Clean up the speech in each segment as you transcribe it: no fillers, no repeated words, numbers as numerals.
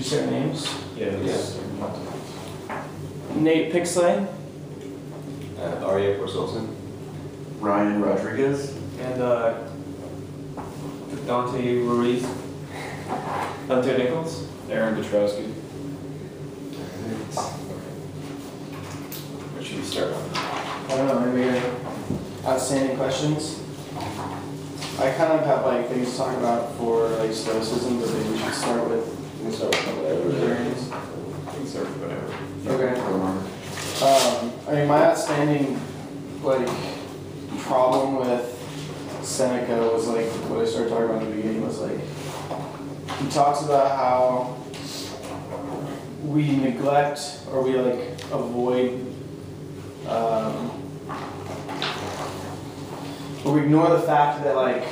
you say our names? Yes. Nate Pickslay. Arya Poorsoltan. Ryan Rodriguez. And Dante Ruiz. Dante Nicols. Aron Piotrowski. Where should we start on? I don't know, maybe outstanding questions? I kind of have like things to talk about for like stoicism, but maybe we should start with We can start with whatever. endurance. We can start with whatever. Okay. I mean, my outstanding like problem with Seneca was like what I started talking about in the beginning was like he talks about how we neglect or we like avoid or we ignore the fact that like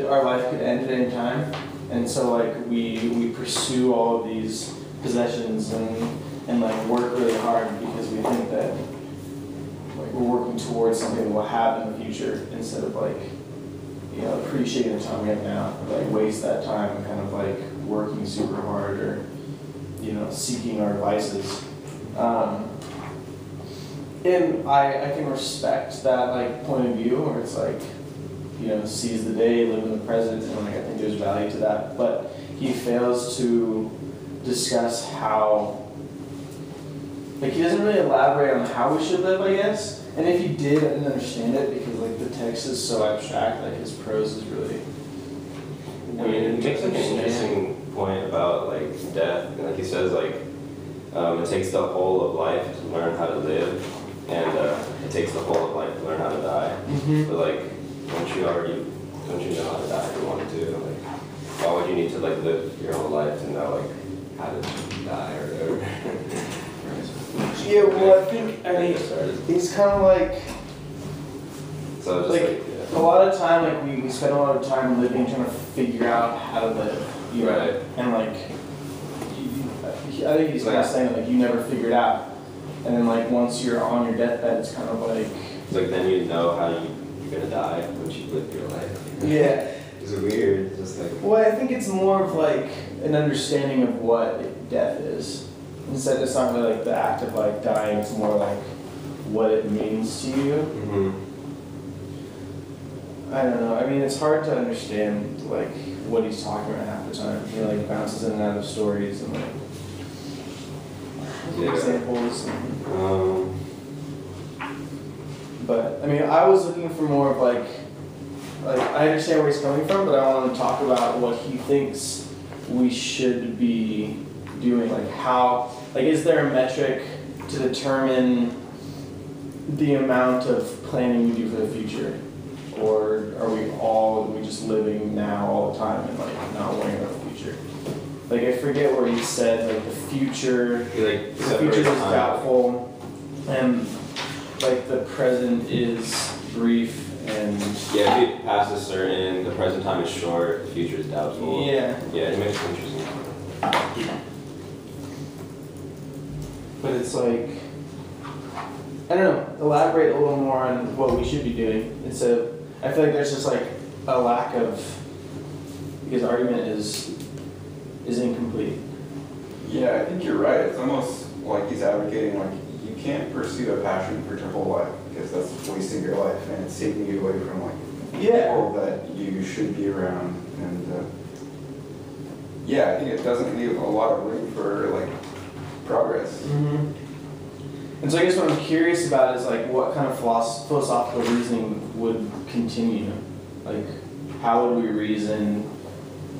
our life could end at any time, and so like we pursue all of these possessions and like work really hard because we think that like we're working towards something that we'll have in the future instead of like appreciating the time we have now, or, like waste that time and kind of like working super hard or seeking our vices. And I can respect that like point of view where it's like seize the day, live in the present, and like I think there's value to that. But he fails to discuss how he doesn't really elaborate on how we should live, I guess. And if he did, I didn't understand it because like the text is so abstract. Like his prose is really It makes like an interesting point about like death. And like he says, like it takes the whole of life to learn how to live, and it takes the whole of life to learn how to die. Mm-hmm. But like, don't you know how to die if you wanted to? Like, why would you need to like live your whole life to know like how to die or whatever? Yeah, well, I mean, he's kind of like, So just like a lot of time, like we spend a lot of time living trying to figure out how to live, Right. And like, I think he's kind of saying that like you never figured out, and then like once you're on your deathbed, it's kind of like. It's like then you know how you're gonna die once you live your life. Yeah. It's weird, just like. Well, I think it's more of like an understanding of what death is. Instead, it's not really like the act of like dying. It's more like what it means to you. Mm-hmm. I don't know. I mean, it's hard to understand like what he's talking about half the time. He like bounces in and out of stories and like examples. But I mean, I was looking for more of like I understand where he's coming from, but I want to talk about what he thinks we should be doing. Like how, like, is there a metric to determine the amount of planning we do for the future? Or are we just living now all the time and like not worrying about the future? Like I forget where he said like the future is doubtful and like the present is brief and yeah, if it passes certain, the present time is short, the future is doubtful. Yeah. Yeah, it makes it interesting. But it's like I don't know, elaborate a little more on what we should be doing. Instead of I feel like there's just like a lack of his argument is incomplete. Yeah, I think you're right. It's almost like he's advocating like you can't pursue a passion for your whole life because that's wasting your life and it's taking you away from like people that you should be around. And yeah, I think it doesn't leave a lot of room for like progress. Mm-hmm. And so I guess what I'm curious about is like what kind of philosophical reasoning would continue? Like how would we reason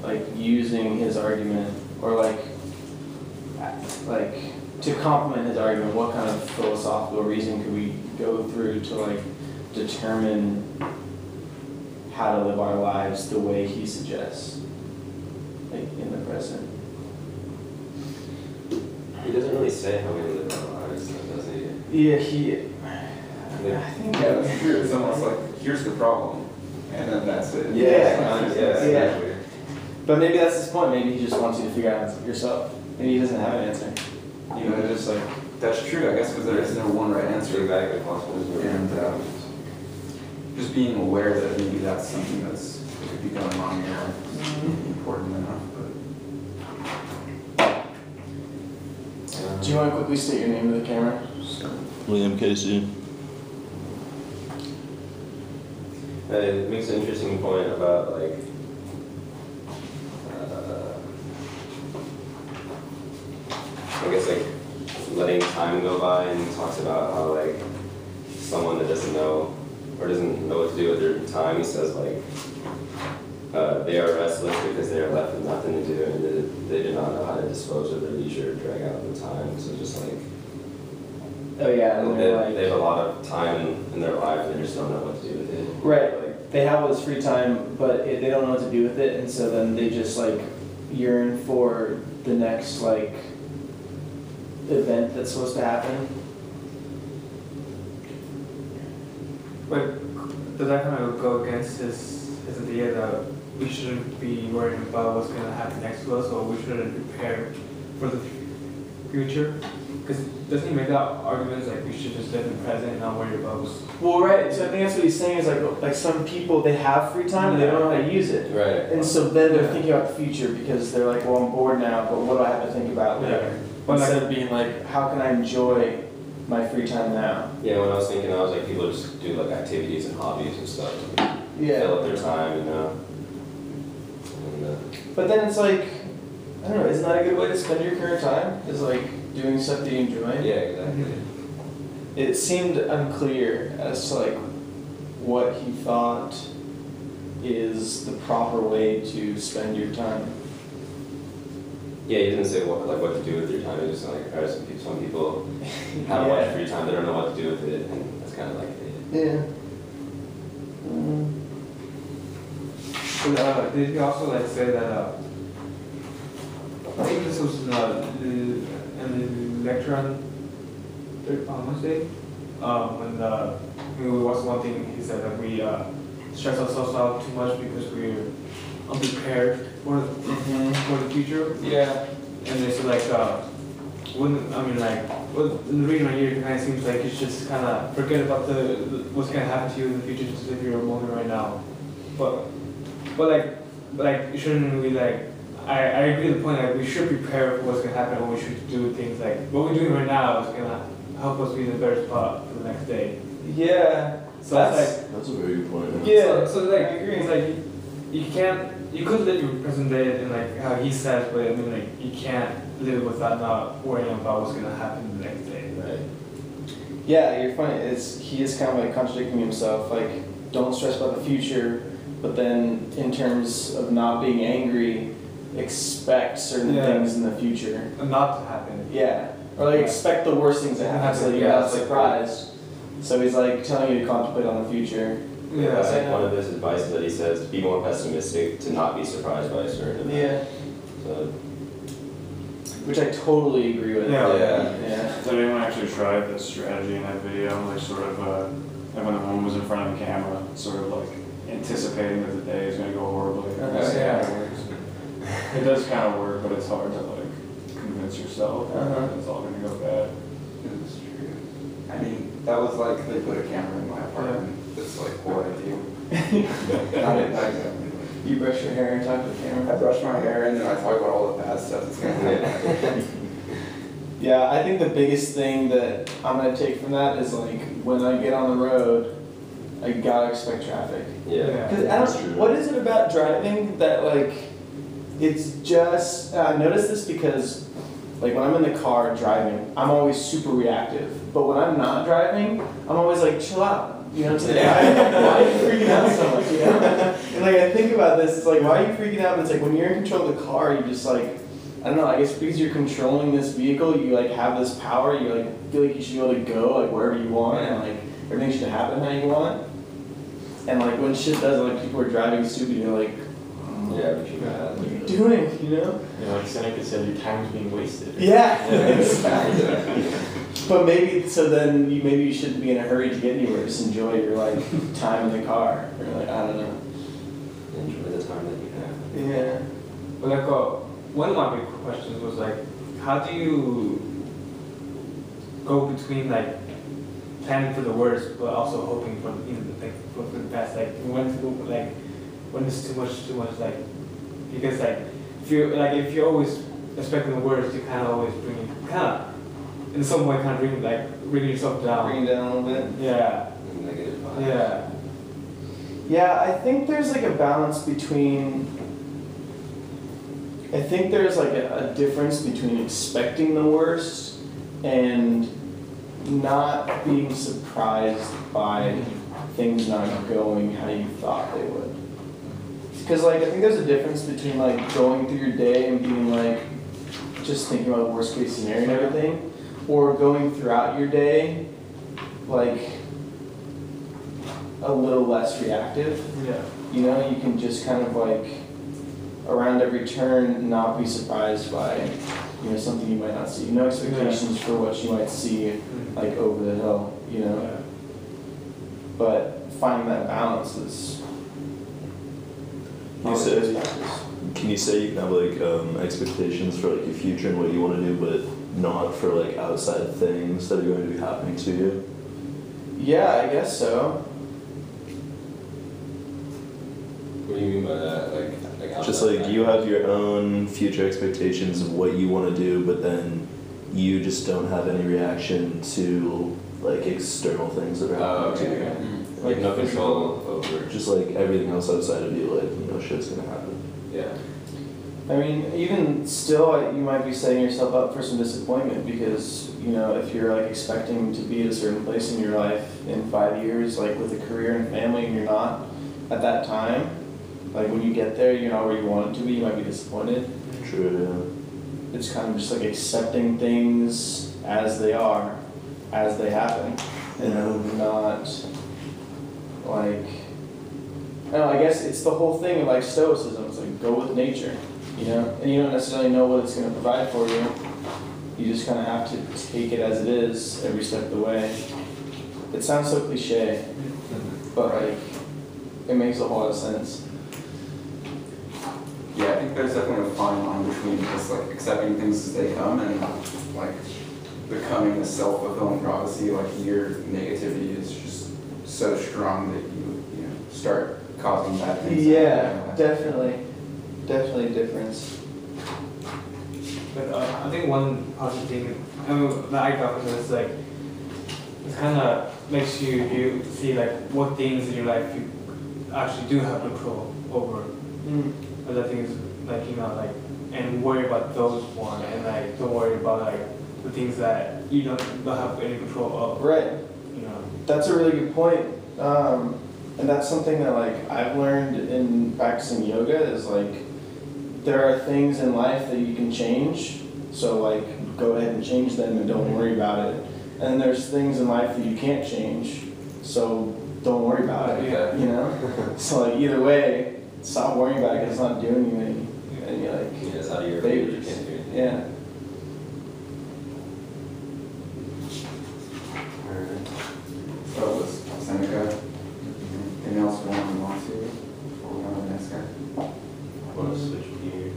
like using his argument or like to complement his argument, what kind of philosophical reasoning could we go through to like determine how to live our lives the way he suggests, like in the present? He doesn't really say how we live our lives, does he? Yeah, I think that's true. It's almost like here's the problem, and then that's it. Yeah. Exactly. But maybe that's his point. Maybe he just wants you to figure out yourself. Maybe he doesn't have an answer. You know, just like that's true. I guess because there is no one right answer. Exactly. Possible. And just being aware that maybe that's something that could be going on in your life is important enough. But you want to quickly state your name to the camera? William Casey. It makes an interesting point about like I guess like letting time go by, and he talks about how like someone that doesn't know or doesn't know what to do with their time, he says like they are restless because they are left with nothing to do, and they do not know how to dispose of their leisure, drag out the time. So just like Oh yeah, and they have a lot of time in their life, and they just don't know what to do with it. right. Like, They have all this free time, but they don't know what to do with it, and so then they just like yearn for the next like event that's supposed to happen. But does that kind of go against his idea that we shouldn't be worrying about what's going to happen next to us, or we shouldn't prepare for the future? Because doesn't he make that argument like we should just live in the present and not worry about what's... Well, right. So I think that's what he's saying is like some people they have free time and they don't know how to use it, right. and so then they're thinking about the future because they're like, well, I'm bored now, but what do I have to think about later? But Instead of being like, how can I enjoy my free time now? Yeah, when I was thinking, I was like, people just do like activities and hobbies and stuff to fill up their time, you know. And, But then it's like, I don't know, isn't that a good way to spend your current time? Is like doing stuff that you enjoy? yeah, exactly. It seemed unclear as to like what he thought is the proper way to spend your time. Yeah, he didn't say what to do with your time. He just like, alright, some people have a bunch of free time, they don't know what to do with it, and that's kind of like it. Yeah. But, did he also like say that? I think this was in the lecture on Wednesday. When we watched one thing, he said that we stress ourselves out too much because we're unprepared for the future. Yeah. And it's like in the reading right here, it kind of seems like you should just kind of forget about what's gonna happen to you in the future, just live your moment right now. But you shouldn't really like. I agree with the point, like we should prepare for what's gonna happen, and we should do things like what we're doing right now is gonna help us be in a better spot for the next day. Yeah. So that's That's a very good point. Yeah. So like I agree. It's like you could live your present day in like how he says, but I mean like you can't live without not worrying about what's gonna happen the next day. Right. Yeah, you're funny. He is kind of like contradicting himself. Like, don't stress about the future, but then in terms of not being angry, expect certain things in the future. And not to happen. Yeah. Or like expect the worst things to happen so that you're not surprised. So he's like telling you to contemplate on the future. Yeah, that's like one of his advices that he says, to be more pessimistic, to not be surprised by a certain event. Yeah. So, which I totally agree with. Yeah. Did anyone actually try the strategy in that video? Like sort of, like when the woman was in front of the camera, sort of like anticipating that the day is going to go horribly. It does kind of work, but it's hard to like convince yourself that it's all going to go bad. It's true. I mean, that was like they put a camera in my apartment. It's like, what I do. Not exactly. You brush your hair and talk to the camera? I brush my hair and then I talk about all the bad stuff that's going to happen. Yeah, I think the biggest thing that I'm going to take from that is like when I get on the road, I gotta expect traffic. yeah. Cause I don't, what is it about driving that like, it's just, I noticed this because like when I'm in the car driving, I'm always super reactive. But when I'm not driving, I'm always like, chill out. You know what I'm saying? Why are you freaking out so much? You know? And like I think about this, it's like, why are you freaking out? And it's like when you're in control of the car, you just like, I don't know, I guess because you're controlling this vehicle, you like have this power, you like feel like you should be able to go like wherever you want and like everything should happen how you want. And like when shit does, like people are driving stupid, you're like, Yeah, but you got what are you doing, you know? Yeah, like Seneca said, your time's being wasted. Yeah, exactly. But maybe, so then maybe you shouldn't be in a hurry to get anywhere, just enjoy your like time in the car, or like, I don't know. enjoy the time that you have. Yeah. But like one of my big questions was like, how do you go between like planning for the worst but also hoping for for the best? Like when it's too much like, because like if you're always expecting the worst, you kind of always in some way kind of bringing yourself down. Bring it down a little bit. Yeah. Negative vibes. Yeah. Yeah, I think there's like a balance between. I think there's like a difference between expecting the worst and not being surprised by things not going how you thought they would. Because like I think there's a difference between like going through your day and being like just thinking about the worst case scenario and everything, or going throughout your day like a little less reactive. Yeah. You know, you can just kind of like around every turn not be surprised by, you know, something you might not see. No expectations for what you might see like over the hill, you know. Yeah. But finding that balance is You said, can you say you can have like expectations for like your future and what you want to do, but not for like outside things that are going to be happening to you? Yeah, I guess so. What do you mean by that? Like Just outside like you have your own future expectations of what you want to do, but then you just don't have any reaction to like external things that are Oh, happening okay. to you. Like no control over. Just like everything else outside of you, like, you know, shit's gonna happen. Yeah. I mean, even still, you might be setting yourself up for some disappointment because, you know, if you're like expecting to be at a certain place in your life in 5 years, like with a career and family, and you're not at that time, like when you get there, you're not where you want it to be, you might be disappointed. True, It's kind of just like accepting things as they are, as they happen, and not like, I don't know, I guess it's the whole thing of like stoicism. It's like go with nature, you know, and you don't necessarily know what it's going to provide for you. You just kind of have to take it as it is every step of the way. It sounds so cliche, but like it makes a whole lot of sense. Yeah, I think there's definitely a fine line between just like accepting things as they come and like becoming a self-fulfilling prophecy. Like your negativity is just so strong that you know start causing bad things. Yeah, definitely a difference. But I think one positive thing that I got from this is like it kind of makes you see like what things in your life you actually do have control over. Other things like, you know, like, and worry about those one, and like don't worry about like the things that you don't have any control of. Right. You know. That's a really good point. And that's something that like I've learned in practicing yoga is like there are things in life that you can change. So like go ahead and change them and don't worry about it. And there's things in life that you can't change. So don't worry about it. Yeah. You know? So like either way, stop worrying about it because it's not doing you any like Yeah, it's out of your favors. range, you can't do anything. Yeah. That was Seneca. Anything else you want to before we go to the next guy? I want to switch gears.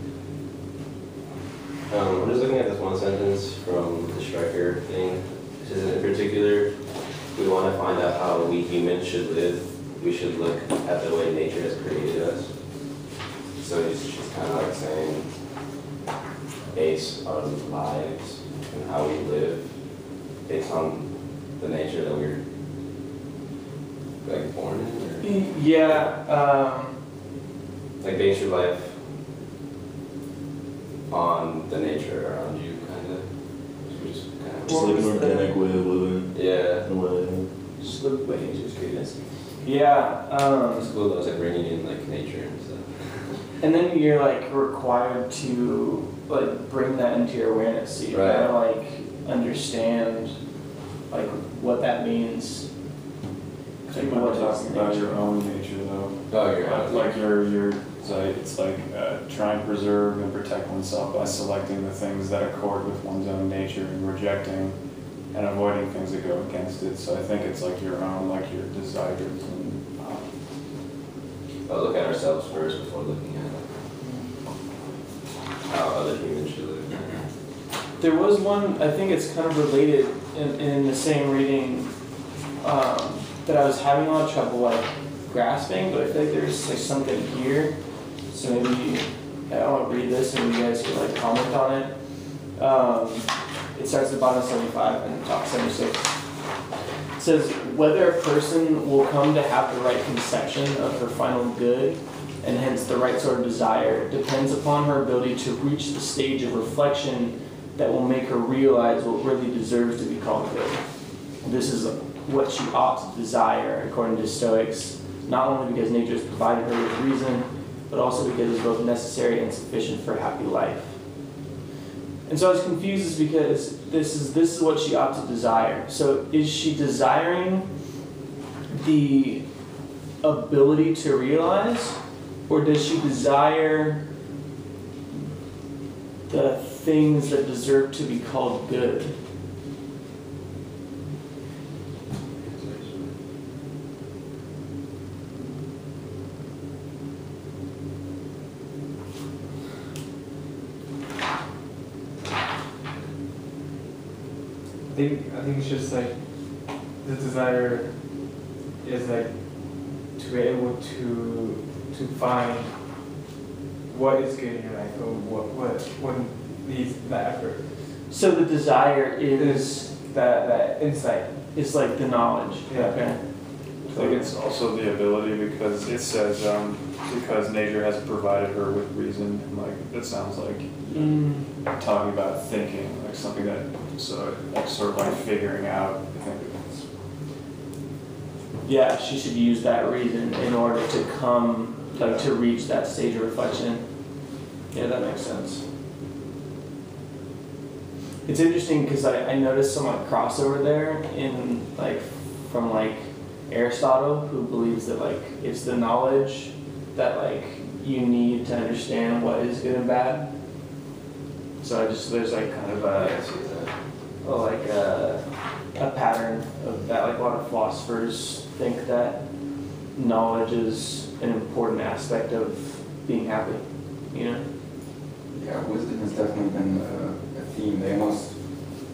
I'm just looking at this one sentence from the Striker thing. It says in particular, we want to find out how we humans should live. We should look at the way nature has created us. So she's kind of like saying, base our lives and how we live based on the nature that we're like born in, or Yeah. like base your life on the nature around you, kind of. Just kind of. Just like an organic way of living. Yeah. In a way. Just look way nature's created. Yeah. It's cool though. It's like bringing in like nature and stuff. And then you're like required to like bring that into your awareness. So you Right. gotta like understand like what that means. I think when we're talking about your own nature though. Oh, you're right. Like it's like trying to preserve and protect oneself by selecting the things that accord with one's own nature and rejecting and avoiding things that go against it. So I think it's like your own, like your desires and But look at ourselves first before looking at how other humans should live. There was one, I think it's kind of related in the same reading that I was having a lot of trouble like grasping, but I feel like there's like something here. So maybe I want to read this and you guys can like comment on it. it starts at the bottom of 75 and top 76. It says, whether a person will come to have the right conception of her final good, and hence the right sort of desire, depends upon her ability to reach the stage of reflection that will make her realize what really deserves to be called good. This is what she ought to desire, according to Stoics, not only because nature has provided her with reason, but also because it's both necessary and sufficient for a happy life. And so I was confused because this is what she ought to desire. So is she desiring the ability to realize, or does she desire the things that deserve to be called good? I think it's just like the desire is like to be able to find what is good in your life or what needs that effort. So the desire is That insight. it's like the knowledge. Yeah. Okay. I think it's also the ability because it says because nature has provided her with reason. And like it sounds like talking about thinking, like something that like sort of like figuring out. I think it's Yeah, she should use that reason in order to come, like to reach that stage of reflection. Yeah, that makes sense. It's interesting because I noticed some like crossover there in like from like Aristotle, who believes that like it's the knowledge that like you need to understand what is good and bad. So there's like kind of a pattern of that. Like a lot of philosophers think that knowledge is an important aspect of being happy. You know. Yeah, wisdom has definitely been a theme. They almost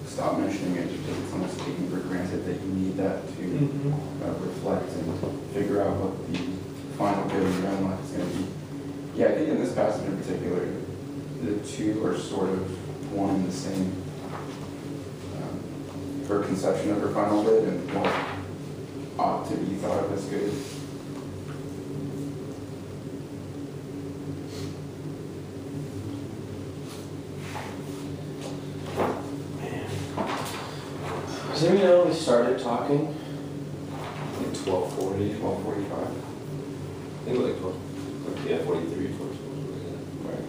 stop mentioning it because it's almost taken for granted that you need that to reflect and figure out what the final good of your own life is going to be. Yeah, I think in this passage in particular, the two are sort of one and the same. Her conception of her final good and what ought to be thought of as good. Does anybody know when we started talking? Like 12:40, 12:45. I think it was like 12, yeah, 43, 44. Right.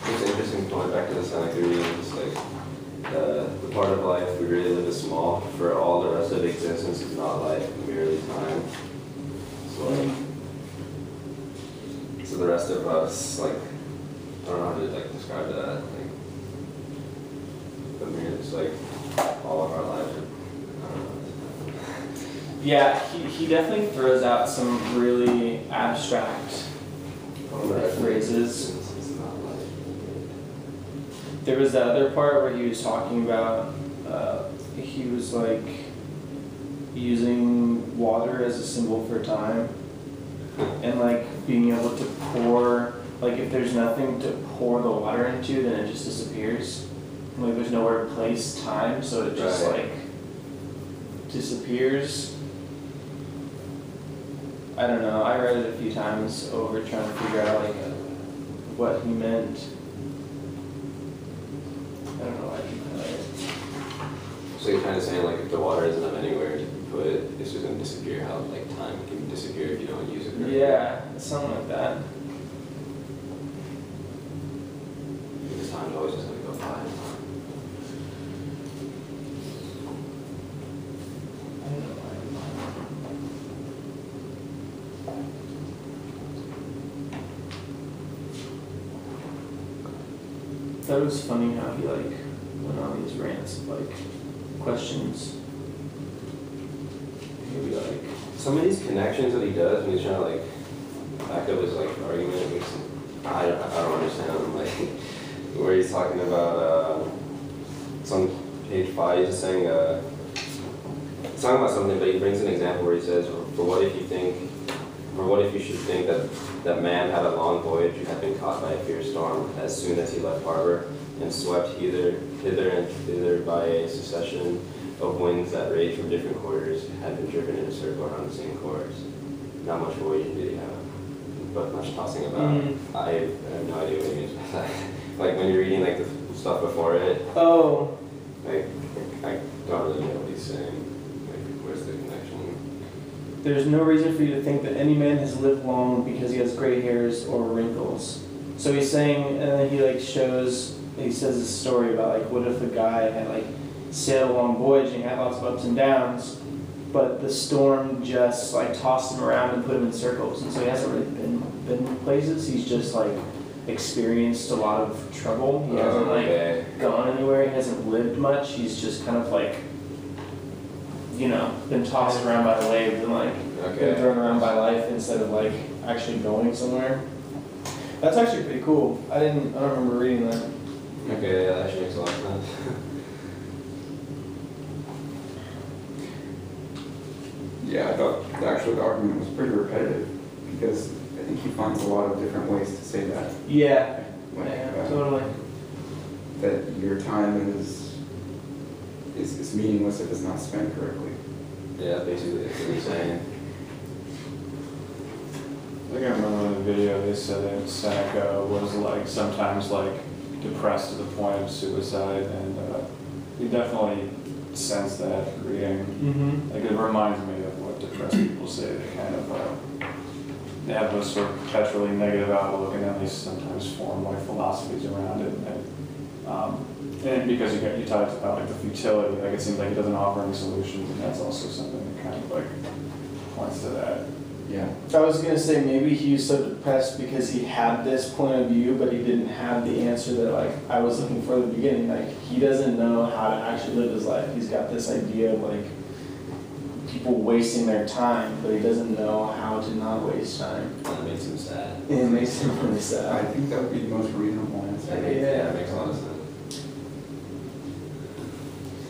It's interesting going back to the Sonic 3, it's like the part of life we really live is small, for all the rest of existence is not life, merely time. So the rest of us, like, I don't know how to like describe that. Like, I mean, it's like all of our lives. I don't know. Yeah, he definitely throws out some really abstract phrases. It's not life. There was that other part where he was talking about, he was like using water as a symbol for time, and like being able to pour, like if there's nothing to pour the water into, then it just disappears. Like there's nowhere to place time, so it just Right. like disappears. I don't know, I read it a few times over trying to figure out like what he meant. I don't know why he meant it. So you're kind of saying like if the water isn't up anywhere to be put, it's just gonna disappear. How like time can disappear if you don't use it. Yeah, something like that. Because time's always just gonna go by. I don't know why. I thought it was funny how he like went on these rants of like questions. He'd be like, Some of these connections that he does when he's trying to like back up his like argument makes I don't understand them. Like where he's talking about it's on page 5. He's just saying talking about something, but he brings an example where he says, for what if you should think that man had a long voyage who had been caught by a fierce storm as soon as he left harbor, and swept hither and thither by a succession of winds that raged from different quarters, had been driven in a circle around the same course. Not much voyaging did he have, but much tossing about. I have no idea what he means by that. Like when you're reading like the stuff before it. Oh. Like I don't really know what he's saying. Like where's the connection? There's no reason for you to think that any man has lived long because he has gray hairs or wrinkles. So he's saying, and then he like shows, he says this story about like what if a guy had like sailed a long voyage and had lots of ups and downs, but the storm just like tossed him around and put him in circles, and so he hasn't really been places. He's just like experienced a lot of trouble. He hasn't like gone anywhere. He hasn't lived much. He's just kind of like, you know, been tossed around by the waves and like been thrown around by life instead of like actually going somewhere. That's actually pretty cool. I don't remember reading that. Okay, yeah, that actually makes a lot of sense. Yeah, I thought actually the argument was pretty repetitive because I think he finds a lot of different ways to say that. Yeah. Like, Yeah, totally. That your time is meaningless if it's not spent correctly. Yeah, basically that's what he's saying. I think I remember in the video they said that Seneca was like sometimes like depressed to the point of suicide, and you definitely sense that reading. Like it reminds me of what depressed people say. They kind of they have this sort of perpetually negative outlook, and at least sometimes form like philosophies around it. And because you talked about like the futility, like it seems like it doesn't offer any solutions, and that's also something that kind of like points to that. Yeah. I was gonna say maybe he was so depressed because he had this point of view, but he didn't have the answer that like I was looking for at the beginning. Like he doesn't know how to actually live his life. He's got this idea of like people wasting their time, but he doesn't know how to not waste time. That makes him sad. It makes him really I sad. think that would be the most reasonable answer. Yeah, it makes a lot of sense.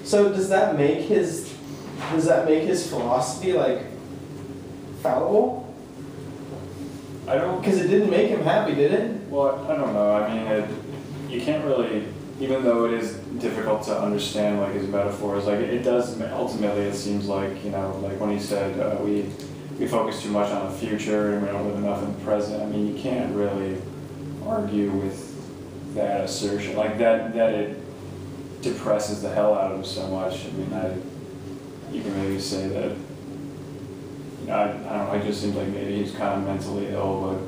So does that make his philosophy like fallible? I don't. Because it didn't make him happy, did it? Well, I don't know. I mean, you can't really, even though it is difficult to understand like his metaphors, like it does ultimately. It seems like, you know, like when he said we focus too much on the future and we don't live enough in the present. I mean, you can't really argue with that assertion, like that it depresses the hell out of him so much. I mean, you can maybe say that. I don't know, it just seems like maybe he's kind of mentally ill,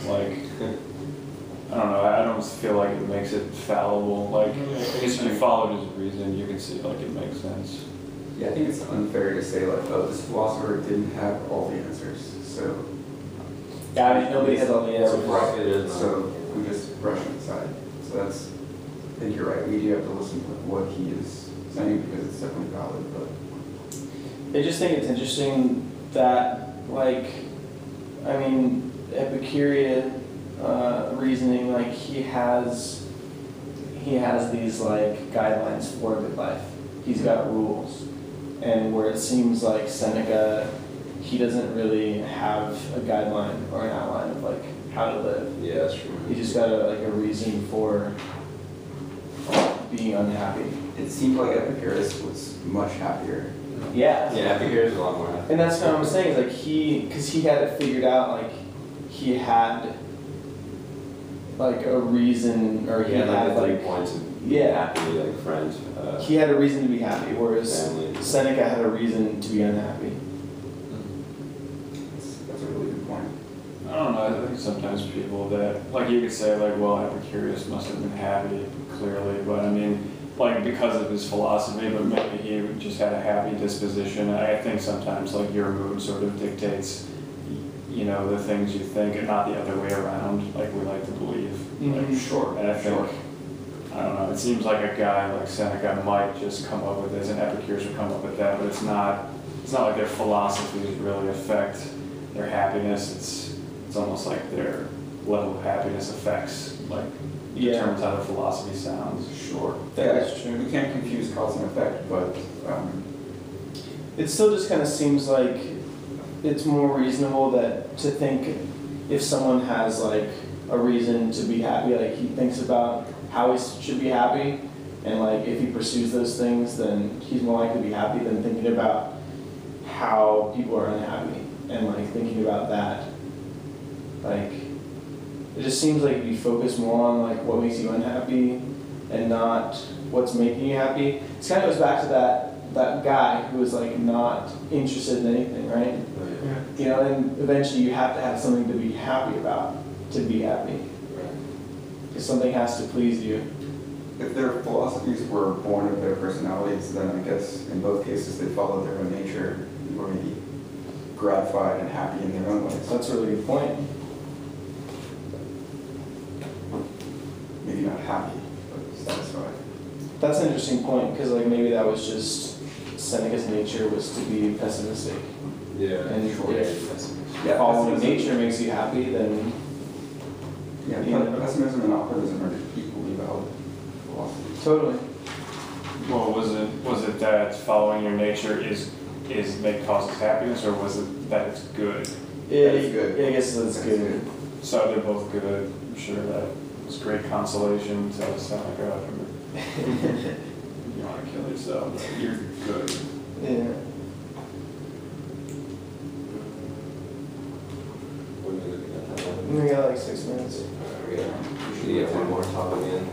but like, I don't know, I don't feel like it makes it fallible. Like, I guess if you followed his reason, you can see like it makes sense. Yeah, I think it's unfair to say like, oh, this philosopher didn't have all the answers, so. Yeah, I mean, nobody has all the answers. Right, so we just brush it aside. So I think you're right, we do have to listen to what he is saying because it's definitely valid, but. I just think it's interesting that, like, I mean, Epicurean reasoning, like he has these like guidelines for a good life. He's got rules, and where it seems like Seneca, he doesn't really have a guideline or an outline of like how to live. Yeah, that's true. He just got a reason for being unhappy. It seemed like Epicurus was much happier. Yeah. Yeah, Epicurus is a lot more happy. And that's kind of what I'm saying, is like because he had it figured out, like he had like a reason, or he Yeah, had like 3 like, points of yeah, happy, like friends. he had a reason to be happy, whereas Family. Seneca had a reason to be unhappy. That's a really good point. I don't know, I think sometimes people that, like you could say like, well, Epicurus must have been happy, clearly, but I mean, like because of his philosophy, but maybe he just had a happy disposition. I think sometimes like your mood sort of dictates, you know, the things you think, and not the other way around, like we like to believe. Like, Sure. and I think, I don't know, it seems like a guy like Seneca might just come up with this, and Epicurus would come up with that, but it's not like their philosophies really affect their happiness. It's almost like their level of happiness affects, like, determines how the philosophy sounds. Sure. That's true. We can't confuse cause and effect, but it still just kind of seems like it's more reasonable that to think if someone has like a reason to be happy, like he thinks about how he should be happy, and like if he pursues those things, then he's more likely to be happy than thinking about how people are unhappy and like thinking about that. Like it just seems like if you focus more on like what makes you unhappy and not what's making you happy, it kind of goes back to that guy who was like not interested in anything, right? Yeah. You know, and eventually you have to have something to be happy about to be happy. Because something has to please you. If their philosophies were born of their personalities, then I guess in both cases they followed their own nature and were maybe gratified and happy in their own ways. That's a really good point. Maybe not happy, but satisfied. That's an interesting point, because like maybe that was just Seneca's nature was to be pessimistic. Yeah. And Yeah, following pessimism. nature makes you happy, then Yeah, Yeah. pessimism and optimism are equally valid philosophies. totally. Well, was it that following your nature is causes happiness, or was it that it's good? Yeah, That's good. yeah, I guess that's good. So they're both good. I'm sure that was great consolation to Seneca. You want to kill yourself, but you're good. Yeah. What are we looking at now? We got like 6 minutes. We should get one more topic in.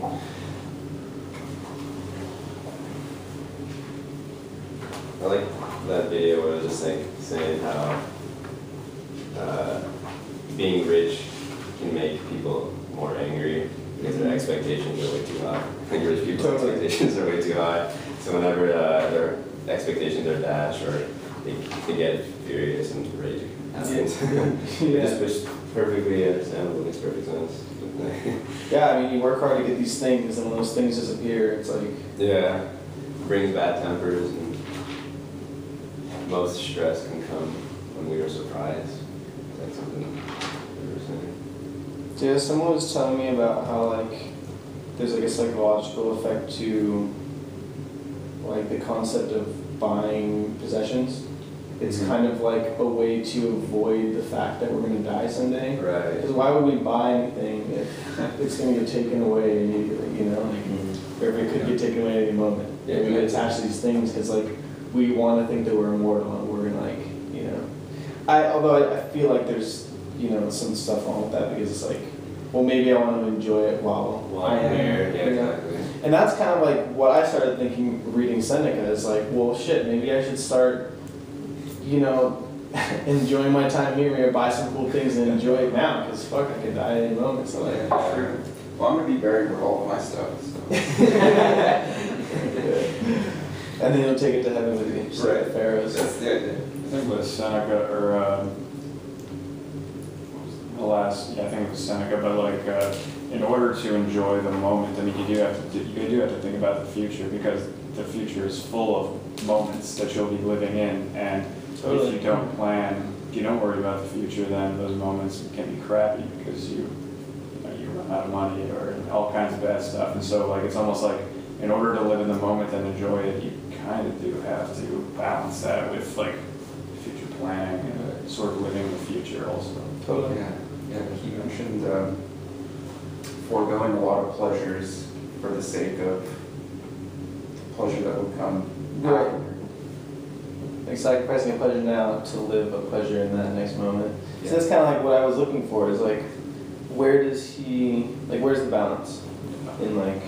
I like that video where it was just like saying how being rich can make people more angry because their expectations are way too high. Like rich people's Totally. expectations are way too high. So whenever their expectations are dashed or they get furious and rage happens. Yeah. It's perfectly understandable, makes perfect sense. Yeah, I mean, you work hard to get these things, and when those things disappear, it's like, Yeah, brings bad tempers, and most stress can come when we are surprised. Is that something you were saying? yeah, someone was telling me about how like there's like a psychological effect to like the concept of buying possessions. It's Mhm. kind of like a way to avoid the fact that we're going to die someday. Right. Because why would we buy anything if it's going to get taken away immediately, you know? Like, or if it could get taken away at any moment. Yeah, And we get exactly. attached to these things because like we want to think that we're immortal and we're gonna like, you know. Although I feel like there's, you know, some stuff wrong with that because it's like, well, maybe I want to enjoy it while I am here, yeah, you know? exactly. And that's kind of like what I started thinking reading Seneca is like, well, shit, maybe I should start, you know, enjoying my time here, maybe buy some cool things and enjoy it now, because fuck, I could die at any moment, so like. Yeah, true. Well, I'm gonna be buried with all of my stuff, so. And then you'll take it to heaven with you, just like Right. the pharaohs. That's the idea. I think it was Seneca, or the last, yeah, I think it was Seneca, but like, in order to enjoy the moment, I mean, you do have to think about the future, because the future is full of moments that you'll be living in, and Totally. if you don't plan, if you don't worry about the future, then those moments can be crappy because you run out of money or all kinds of bad stuff, and so like it's almost like in order to live in the moment and enjoy it, you kind of do have to balance that with like future planning and sort of living the future also. Totally. Yeah, he mentioned foregoing a lot of pleasures for the sake of pleasure that would come Right. afterward. Like sacrificing a pleasure now to live a pleasure in that next moment. Yeah. So that's kind of like what I was looking for, is like, where's the balance in like,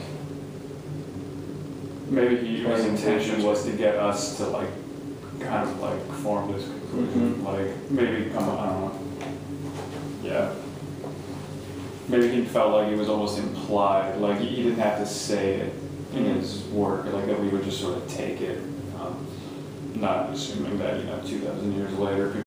Maybe his Planning intention future. was to get us to like kind of like form this conclusion, like maybe I don't know. Yeah. Maybe he felt like it was almost implied, like he didn't have to say it in his work, like that we would just sort of take it, not assuming that, 2,000 years later, people